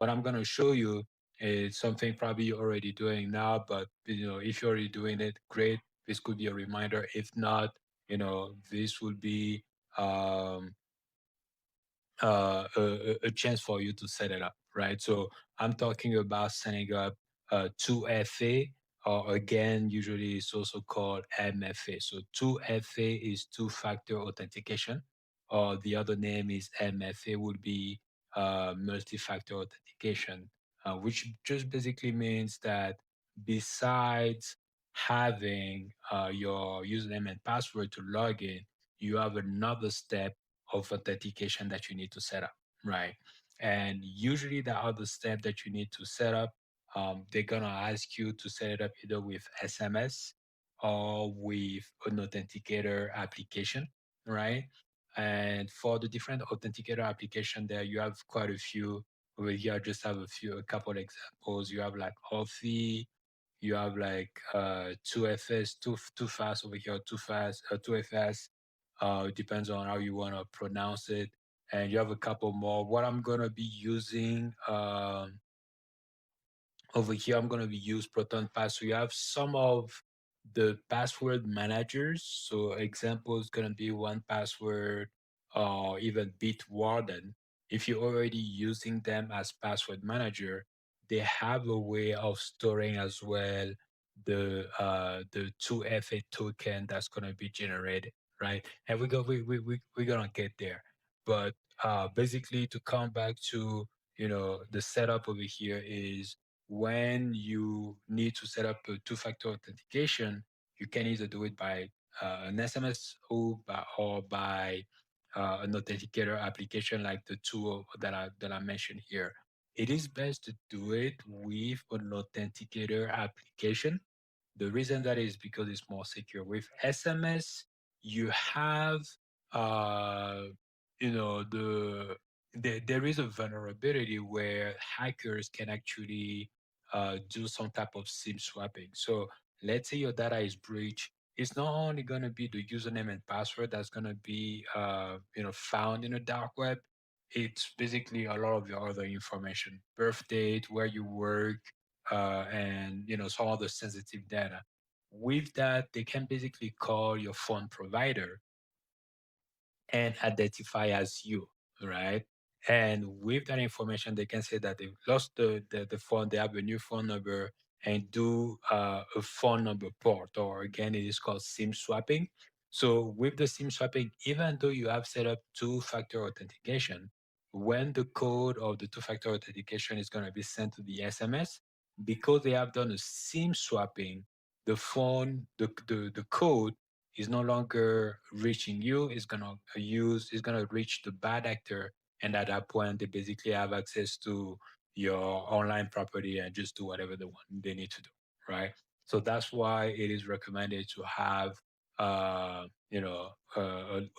What I'm gonna show you is something probably you're already doing now, but if you're already doing it, great. This could be a reminder. If not, this would be um, a chance for you to set it up, right? So I'm talking about setting up 2FA, or again, usually it's also called MFA. So 2FA is two-factor authentication, or the other name is MFA would be multi-factor authentication, which just basically means that besides having your username and password to log in, you have another step of authentication that you need to set up, right? And usually the other step that you need to set up, they're gonna ask you to set it up either with SMS or with an authenticator application, right? And for the different authenticator application there, you have quite a few. Over here, I just have a couple examples. You have like Authy, you have like 2FS, too fast over here, too fast, 2FS. It depends on how you want to pronounce it. And you have a couple more. What I'm gonna be using over here, I'm going to be use Proton Pass. So you have some of the password managers. So example is going to be one password or even Bitwarden. If you're already using them as password manager, they have a way of storing as well the 2FA token that's going to be generated, right? And we're going to get there. But basically to come back to, the setup over here is when you need to set up a two-factor authentication, you can either do it by an SMS or by an authenticator application like the two that I mentioned here. It is best to do it with an authenticator application. The reason that is because it's more secure. With SMS, you have uh there is a vulnerability where hackers can actually do some type of SIM swapping. So let's say your data is breached. It's not only going to be the username and password that's going to be found in the dark web. It's basically a lot of your other information, birth date, where you work, and some other sensitive data. With that, they can basically call your phone provider and identify as you, right? And with that information, they can say that they've lost the phone, they have a new phone number, and do a phone number port, or again, it is called SIM swapping. So with the SIM swapping, even though you have set up two-factor authentication, when the code of the two-factor authentication is going to be sent to the SMS, because they have done a SIM swapping, the code is no longer reaching you. It's gonna reach the bad actor, and at that point, they basically have access to your online property and just do whatever they need to do, right? So that's why it is recommended to have, an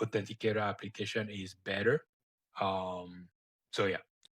authenticator application is better. Um, so yeah.